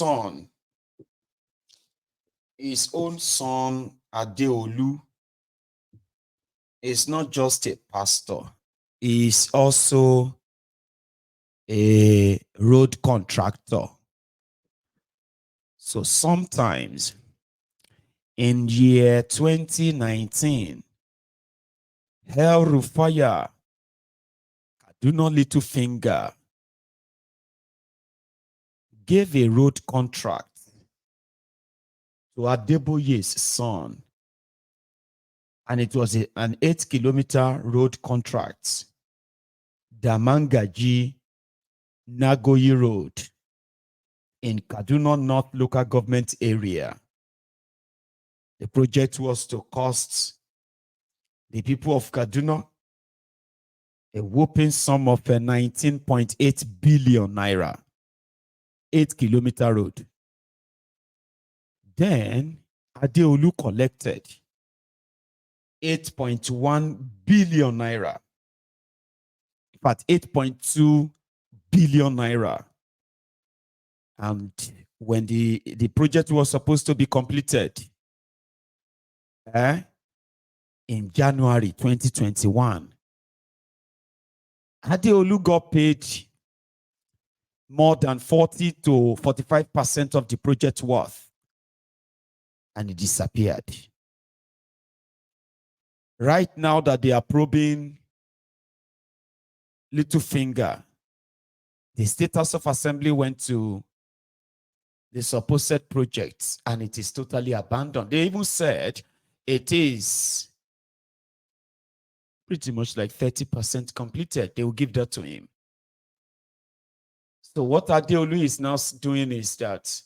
son, his own son, Adeolu, is not just a pastor, he is also a road contractor. So sometimes in year 2019, El Rufaya, Kaduna Little Finger, gave a road contract to Adeboye's son, and it was an 8-kilometer road contract, Damangaji Nagoyi Road in Kaduna North Local Government Area. The project was to cost the people of Kaduna a whopping sum of 19.8 billion naira, 8-kilometer road. Then Adeolu collected 8.1 billion naira. In fact, 8.2 billion naira. And when the project was supposed to be completed in January 2021, Adeolu got paid more than 40 to 45% of the project worth, and it disappeared. Right now that they are probing Little Finger, the State House of Assembly went to the supposed project and it is totally abandoned. They even said it is pretty much like 30% completed. They will give that to him. So what Adeolu is now doing is that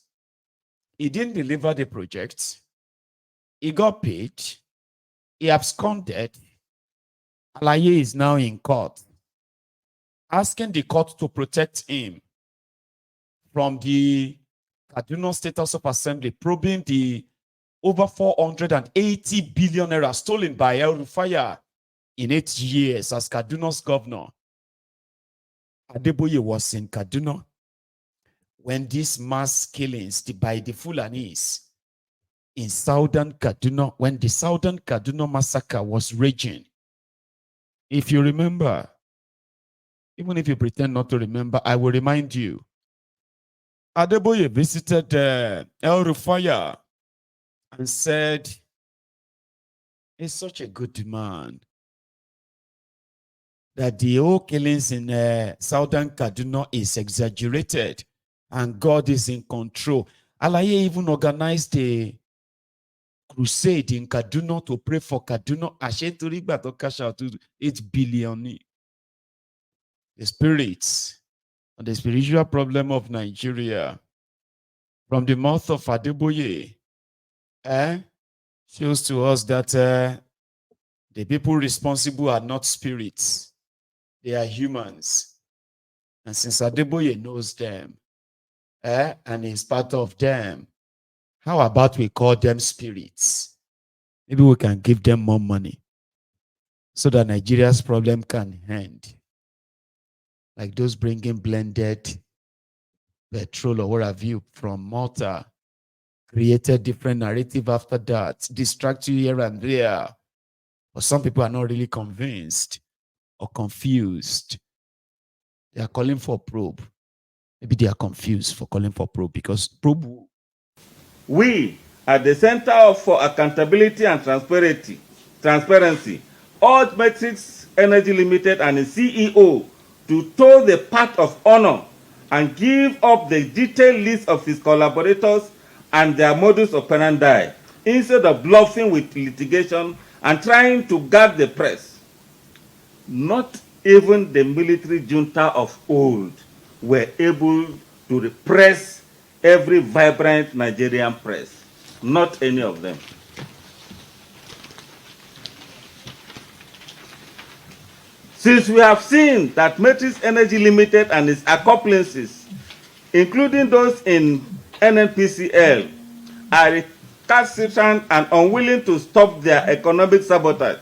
he didn't deliver the project. He got paid. He absconded. Alaye is now in court, asking the court to protect him from the Kaduna State House of Assembly probing the over 480 billion naira stolen by El Rufaya in 8 years as Kaduna's governor. Adeboye was in Kaduna when these mass killings by the Fulanis in southern Kaduna, when the southern Kaduna massacre was raging. If you remember, even if you pretend not to remember, I will remind you. Adeboye visited El Rufaya and said, he's such a good man that the whole killings in southern Kaduna is exaggerated and God is in control. Alaye even organized a crusade in Kaduna to pray for Kaduna. Asheturigba to cash out to 8 billion. The spirits and the spiritual problem of Nigeria from the mouth of Adeboye shows to us that the people responsible are not spirits. They are humans. And since Adeboye knows them and is part of them, how about we call them spirits? Maybe we can give them more money so that Nigeria's problem can end. Like those bringing blended petrol or what have you from Malta, created different narrative after that, distract you here and there. But some people are not really convinced or confused. They are calling for probe. Maybe they are confused for calling for probe because probe. We, at the Center for Accountability and Transparency, urge Matrix Energy Limited and its CEO to toe the path of honor and give up the detailed list of his collaborators and their modus operandi, instead of bluffing with litigation and trying to gag the press. Not even the military junta of old were able to repress every vibrant Nigerian press. Not any of them. Since we have seen that Matrix Energy Limited and its accomplices, including those in NNPCL, are recalcitrant and unwilling to stop their economic sabotage,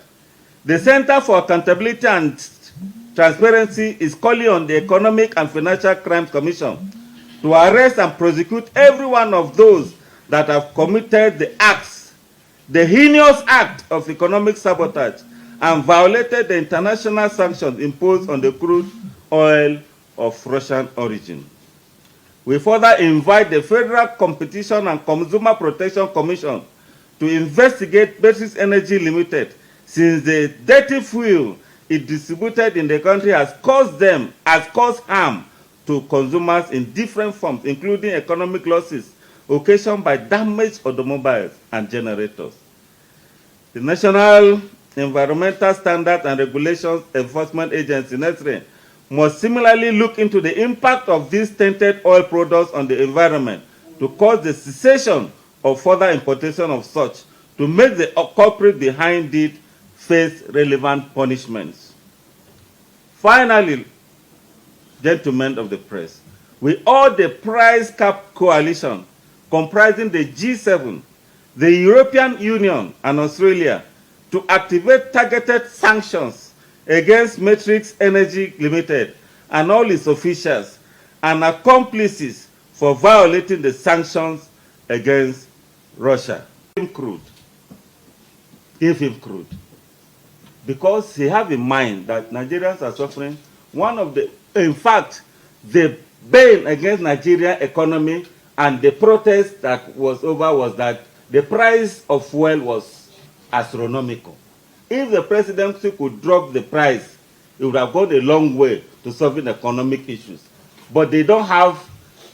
the Center for Accountability and Transparency is calling on the Economic and Financial Crimes Commission to arrest and prosecute every one of those that have committed the acts, the heinous act of economic sabotage, and violated the international sanctions imposed on the crude oil of Russian origin. We further invite the Federal Competition and Consumer Protection Commission to investigate Matrix Energy Limited, since the dirty fuel it distributed in the country has caused harm to consumers in different forms, including economic losses occasioned by damaged automobiles and generators. The National Environmental Standards and Regulations Enforcement Agency, NESRE, must similarly look into the impact of these tainted oil products on the environment to cause the cessation of further importation of such, to make the culprit behind it face relevant punishments. Finally, gentlemen of the press, we urge the price cap coalition comprising the G7, the European Union, and Australia to activate targeted sanctions against Matrix Energy Limited and all its officials and accomplices for violating the sanctions against Russia. Give him crude. Give him crude. Because he have in mind that Nigerians are suffering. In fact, the bane against Nigerian economy and the protest that was over was that the price of fuel was astronomical. If the presidency could drop the price, it would have gone a long way to solving economic issues. But they don't have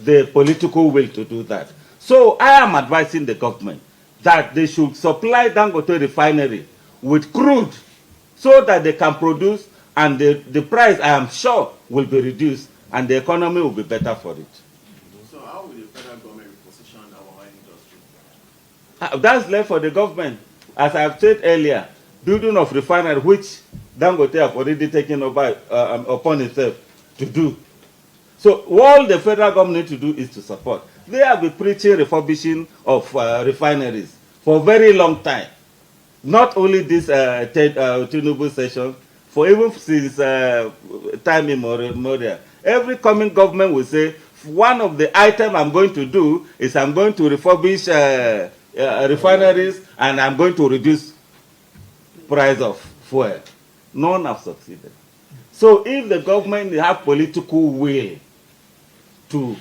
the political will to do that. So I am advising the government that they should supply Dangote refinery with crude so that they can produce, and the price, I am sure, will be reduced and the economy will be better for it. So how will the federal government reposition our oil industry? That's left for the government. As I have said earlier, building of refinery, which Dangote have already taken over upon itself to do. So all the federal government need to do is to support. They have been preaching refurbishing of refineries for a very long time. Not only this Tinubu session, for even since time immemorial. Every coming government will say, one of the items I'm going to do is I'm going to refurbish refineries and I'm going to reduce price of fuel. None have succeeded. So if the government have political will to,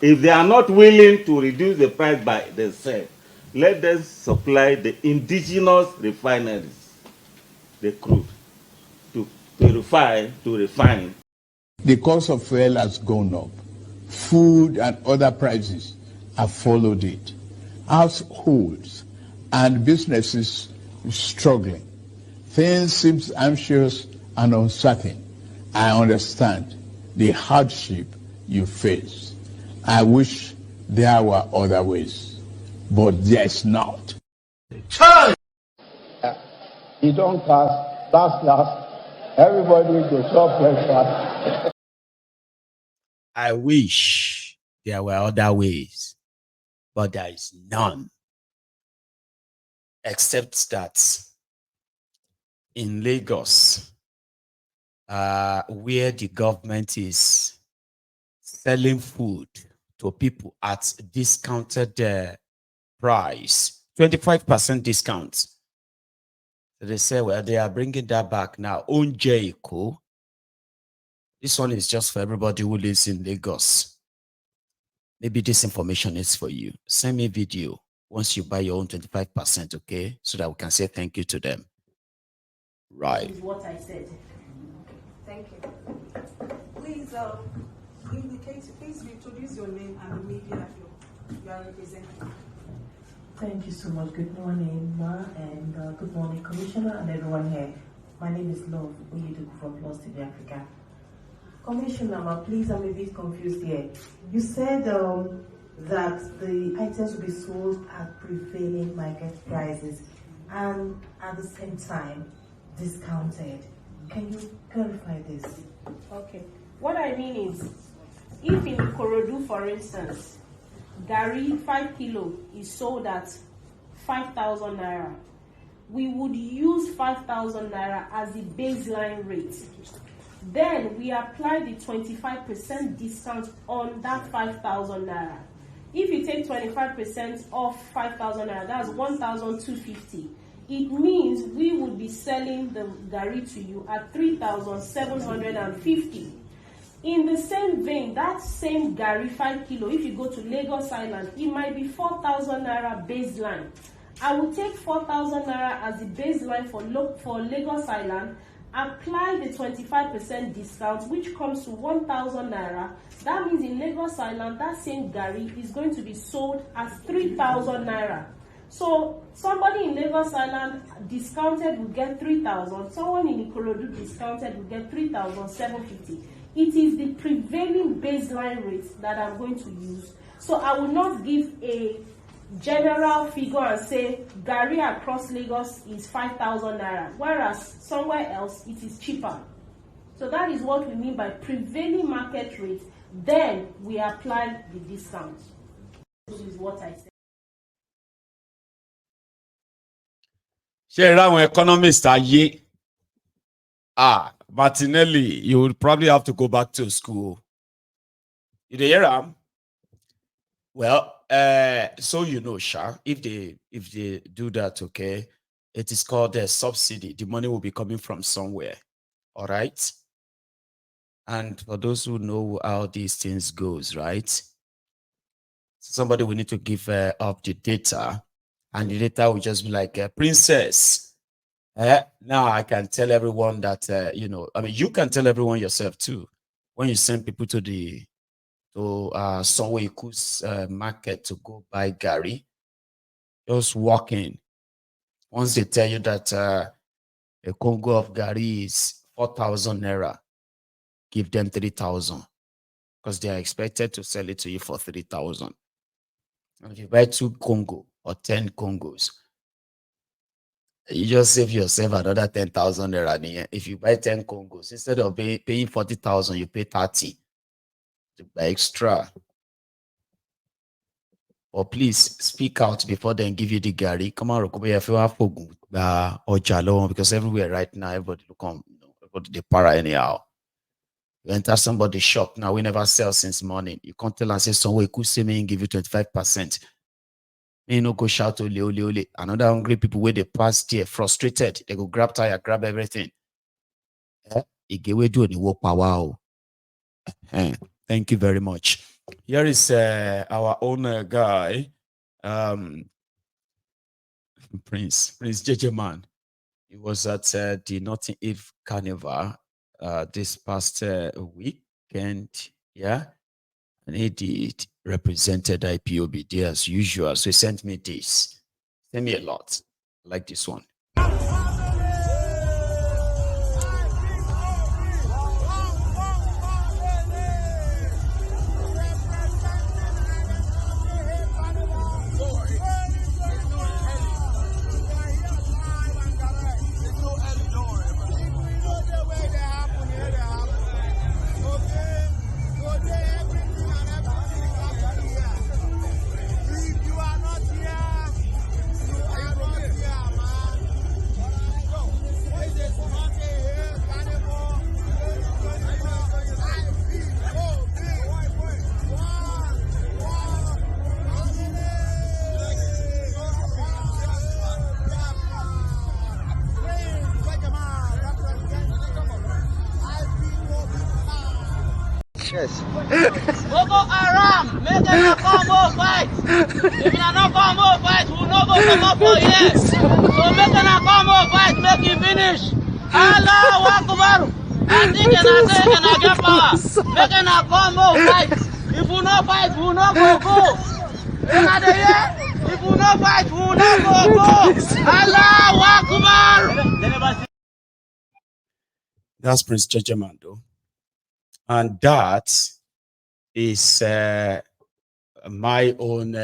if they are not willing to reduce the price by themselves, let them supply the indigenous refineries, the crude, to refine. The cost of fuel has gone up. Food and other prices have followed it. Households and businesses struggling. Things seem anxious and uncertain. I understand the hardship you face. I wish there were other ways, but there's not. You don't pass, last. Everybody goes up breakfast. I wish there were other ways, but there is none. Except that in Lagos, where the government is selling food to people at discounted price, 25% discount. So they say, well, they are bringing that back now. Onje Eko. This one is just for everybody who lives in Lagos. Maybe this information is for you. Send me a video once you buy your own 25%, okay? So that we can say thank you to them. Right. Is what I said. Thank you. Please please introduce your name and the media you are representing. Thank you so much. Good morning, Ma, and good morning, Commissioner, and everyone here. My name is Love Oyedeku from Plus TV Africa. Commissioner, Ma, please, I'm a bit confused here. You said that the items will be sold at prevailing market prices and at the same time discounted. Can you clarify this? Okay. What I mean is, if in Ikorodu, for instance, Gari 5 kilo is sold at 5,000 naira, we would use 5,000 naira as the baseline rate. then we apply the 25% discount on that 5,000 naira. If you take 25% off 5,000 naira, that's 1,250. It means we would be selling the gari to you at 3,750. In the same vein, that same gari 5 kilo, if you go to Lagos Island, it might be 4,000 naira baseline. I will take 4,000 naira as the baseline for Lagos Island, apply the 25% discount, which comes to 1,000 naira. That means in Lagos Island, that same gari is going to be sold as 3,000 naira. So somebody in Lagos Island discounted will get 3,000. Someone in Ikorodu discounted will get 3,750. It is the prevailing baseline rate that I'm going to use. So I will not give a general figure and say gari across Lagos is 5,000 naira, whereas somewhere else it is cheaper. So that is what we mean by prevailing market rate. Then we apply the discount. This is what I said. Share around economists are ye. Martinelli, you would probably have to go back to school. You hear him? Well, so you know, Sha, if they do that, okay, it is called a subsidy. The money will be coming from somewhere. All right. And for those who know how these things goes, right? Somebody will need to give up the data, and the data will just be like, princess. Now I can tell everyone that, you can tell everyone yourself too. When you send people to somewhere Iku's market to go buy gari, just walk in. Once they tell you that a Congo of gari is 4,000 naira, give them 3,000, because they are expected to sell it to you for 3,000. And if you buy 2 Congo or 10 Congos, you just save yourself another 10,000 naira. If you buy 10 Congos, instead of paying 40,000, you pay 30 to buy extra. Or please speak out before they give you the gari. Come on, because everywhere right now, everybody look on, everybody they para anyhow. You enter somebody's shop now, we never sell since morning. You can't tell and say somewhere could say me and give you 25%. Me no go shout ole ole ole. Another hungry people where they pass there frustrated. They go grab tire, grab everything. Wow. Thank you very much. Here is our own guy, Prince JJ Man. He was at the Notting Hill Carnival this past weekend, yeah, and he represented IPOB there as usual. So he sent me this. Sent me a lot. I like this one. Boko Haram, make them come over fight. If you not come over fight, we will not go come up for here. So make them come over fight, make it finish. Allahu Akbar. I think and I say and I get power. Make them come over fight. If we not fight, we will not go. If we not fight, we will not go. Allahu Akbar. That's Prince JJ though. And that is my own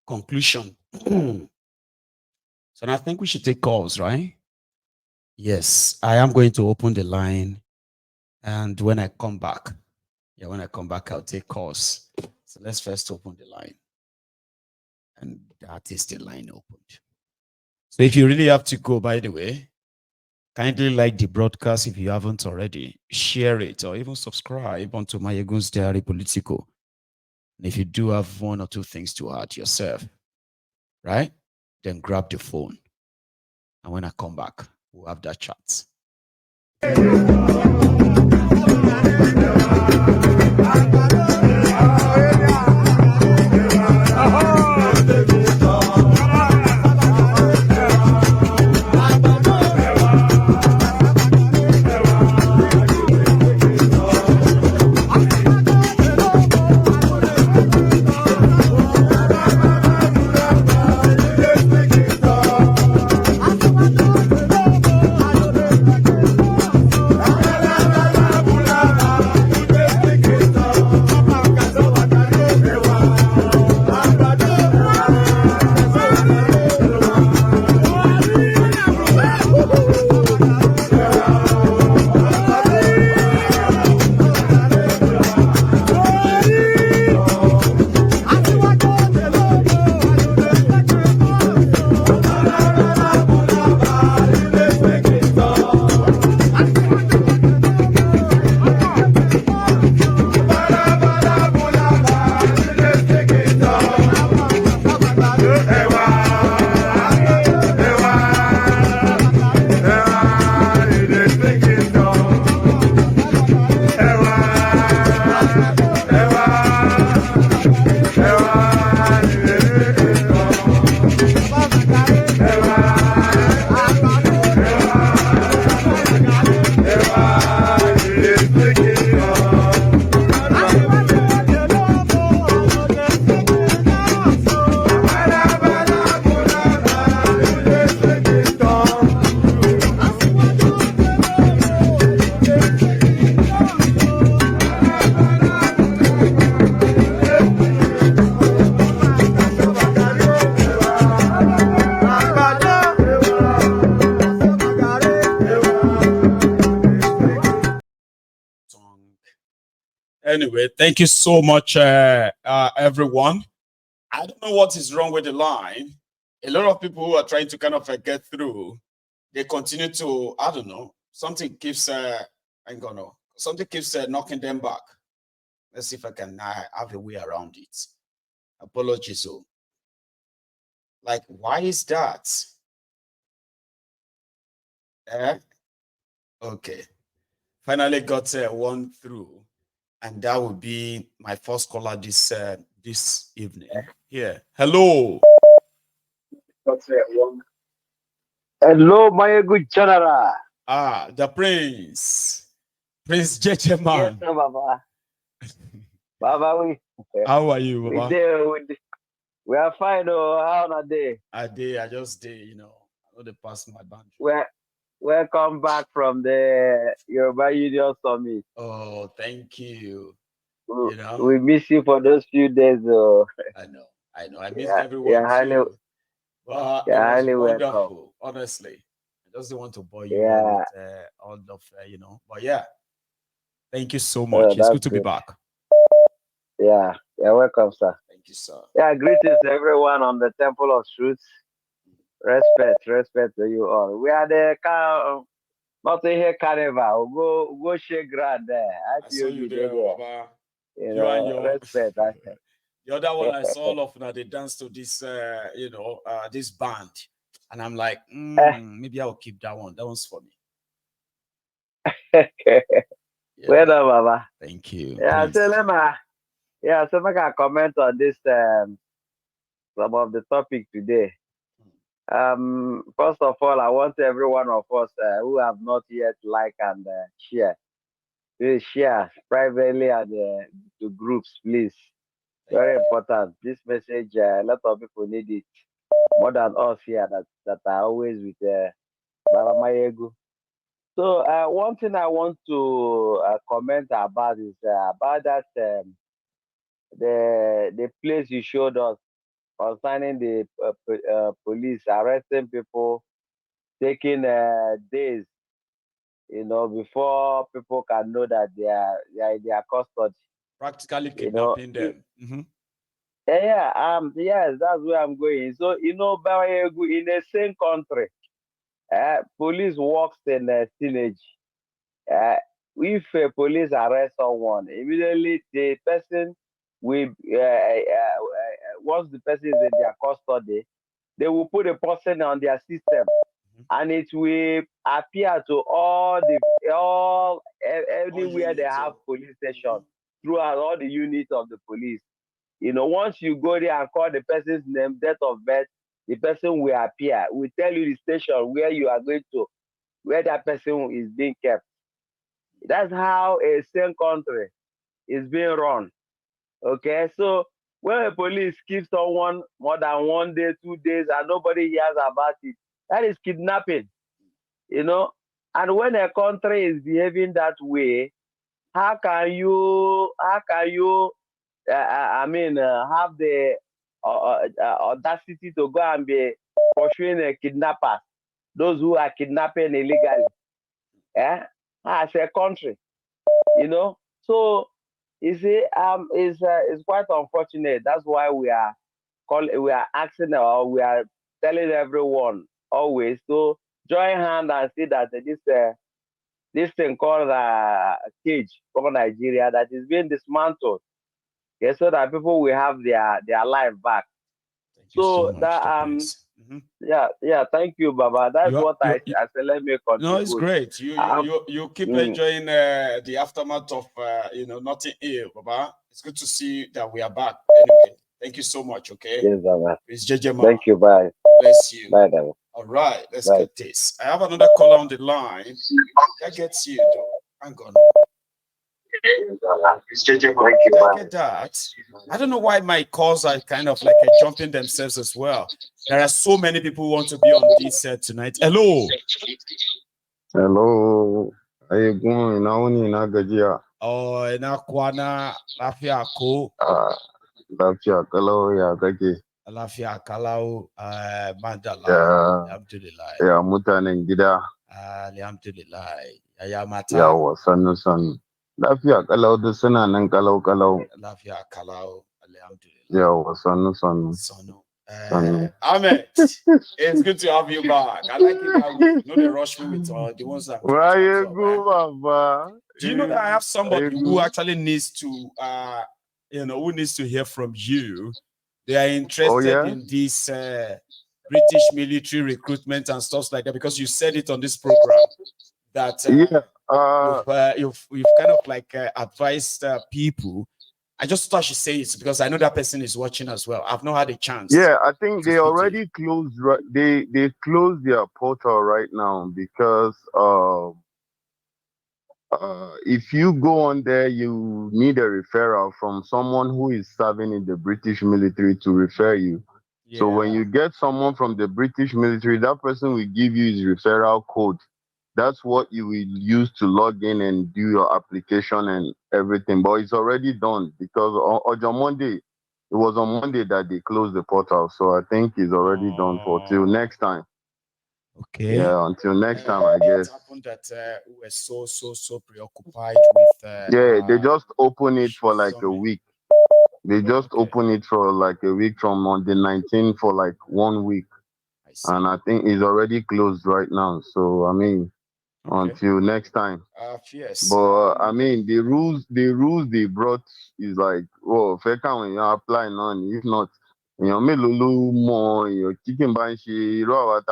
conclusion. So I think we should take calls, right? Yes, I am going to open the line. And when I come back, I'll take calls. So let's first open the line. And that is the line opened. So if you really have to go, by the way, Kindly like the broadcast if you haven't already. Share it or even subscribe onto Mayegun's Diary Politico. And if you do have one or two things to add yourself, right? Then grab the phone. And when I come back, we'll have that chat. Anyway, thank you so much, everyone. I don't know what is wrong with the line. A lot of people who are trying to kind of get through, they continue to, I don't know, something keeps, something keeps knocking them back. Let's see if I can have a way around it. Apologies. So, like, why is that? Okay. Finally got one through. And that would be my first caller this evening. Here. Hello. Hello, my good general. Ah, the Prince. Prince JJ man. Yes, sir, Baba. Baba, how are you, Baba? We are fine, oh, how are they? I just did, you know, I know they passed my boundary. Welcome back from the Yoruba Union Summit. Oh, thank you. You know, we miss you for those few days. I know. I miss everyone too. But it was wonderful, welcome. Honestly. I just don't want to bore you with all of, you know. But yeah, thank you so much. It's good to be back. Yeah, welcome, sir. Thank you, sir. Yeah, greetings to everyone on the Temple of Truth. Respect to you all. We are the not here carnival. Go shake grand there. I saw you there, Baba. You know, and your respect. The other one I saw all of now, they dance to this, this band, and I'm like, maybe I'll keep that one. That one's for me. Well done, Baba. Thank you. Yeah, so let me comment on this some of the topic today. First of all, I want every one of us who have not yet liked and share. Please share privately and to groups, please. Very important. This message, a lot of people need it more than us here that are always with Baba Mayegu. So one thing I want to comment about is about that the place you showed us concerning the police arresting people, taking days, you know, before people can know that they are in their custody. Practically kidnapping them. Mm-hmm. Yes, that's where I'm going. So, you know, in the same country, Police works in teenage. If police arrest someone, immediately the person will, once the person is in their custody, they will put the person on their system, and it will appear to anywhere they have police station throughout all the units of the police. Once you go there and call the person's name, date of birth, the person will appear. Will tell you the station where you are going to, where that person is being kept. That's how a same country is being run. Okay, so when the police keep someone more than 1 day, 2 days, and nobody hears about it, that is kidnapping. And when a country is behaving that way, how can you have the audacity to go and be pursuing a kidnapper, those who are kidnapping illegally, as a country, So you see, it's quite unfortunate. That's why we are asking, or we are telling everyone always to join hand and see that this thing called cage for Nigeria, that is being dismantled, so that people will have their life back. Thank you so much, yeah, thank you, Baba. That's what I said. Let me contribute. No, it's great. You keep enjoying the aftermath of nothing ill, Baba. It's good to see that we are back. Anyway, thank you so much. Okay. Yes, Baba. It's JJ. Thank you. Bye. Bless you. Bye, Baba. All right, let's get this. I have another caller on the line. That gets you, though. Hang on. Get that. I don't know why my calls are kind of like jumping themselves as well. There are so many people who want to be on this set tonight. Hello. Hello. How you going? Gajiya. Oh, Kwana Lafia Ko. Lafia Kalau ya kake. Lafia Kalau Mandala. Ya. Alhamdulillah. Ya mutanen gida. Alhamdulillah. Ya mata. Yawa sannu. Lafiya kalau duk suna nan kalau. Lafiya kalau. Alhamdulillah. Yawa sannu. Ahmed, it's good to have you back. I like it how they rush me with the ones that. Where you go, Baba? Do you know that I have somebody who actually needs to, who needs to hear from you? They are interested in this British military recruitment and stuff like that, because you said it on this program that you've kind of like advised people. I just thought I should say it because I know that person is watching as well. I've not had a chance. Yeah, I think they already closed. They closed their portal right now because if you go on there, you need a referral from someone who is serving in the British military to refer you. Yeah. So when you get someone from the British military, that person will give you his referral code. That's what you will use to log in and do your application and everything. But it's already done because on Monday, it was on Monday that they closed the portal. So I think it's already done for till next time. Okay. Yeah, until next time, I guess. It happened that we were so preoccupied with. They just opened it for like a week. They just opened it for like a week from on the 19th for like 1 week. And I think it's already closed right now. So, I mean, until next time. Yes. But I mean, the rules they brought is like, well, fair when you apply none. If not, more your chicken banshee, one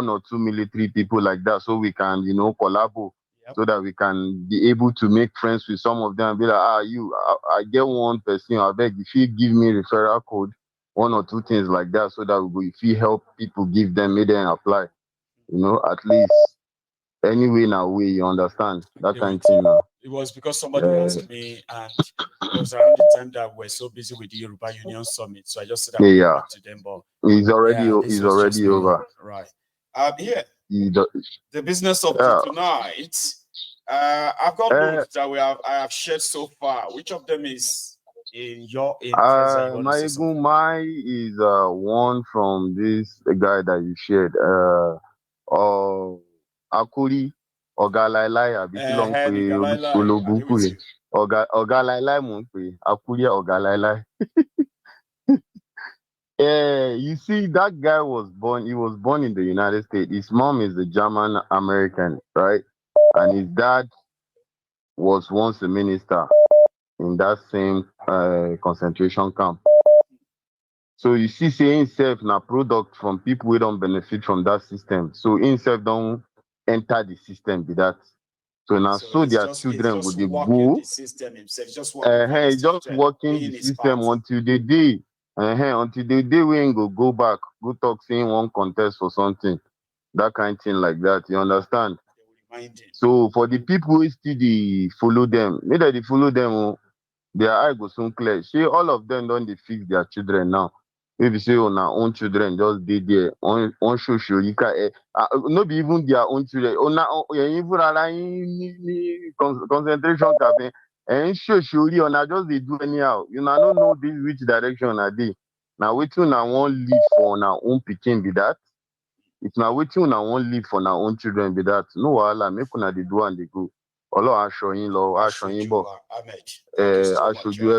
or two military people like that, so we can, collabo, so that we can be able to make friends with some of them and be like, I get one person, I beg, if you give me referral code, one or two things like that, so that if you help people, give them, make them apply, at least anyway now way, you understand that kind of thing now. It was because somebody asked me, and it was around the time that we're so busy with the Yoruba Union Summit, so I just said I would come back to them. But it's already over. Right. The business of tonight. I've got those that I have shared so far. Which of them is in your interest? Mine is one from this guy that you shared. Akuri Ọ̀gá Láíláí àbí kí ló ń pe olóbùkù yìí. Ọ̀gá Láíláí mò ń pè Akuri Ọ̀gá Láíláí. You see, that guy was born. He was born in the United States. His mom is a German American, right? And his dad was once a minister in that same concentration camp. So you see, say himself na product from people who don't benefit from that system. So himself don't enter the system with that. So now so their children would they go. The system himself, just Just working the system until the day. Until the day we ain't go back, go talk saying one contest or something. That kind of thing like that. You understand? So for the people who still they follow them, maybe they follow them, oh, their eye go soon clear. See, all of them don't they fix their children now. Maybe say on our own children just did there on show you can not be even their own children. On even concentration cabin and show you on just they do anyhow. You know, I don't know this which direction I did. Now waiting I won't live for our own picking be that. It's now waiting I won't live for our own children be that. No wahala, make una they do and they go. Although I show you, Lord, I show you, but I show you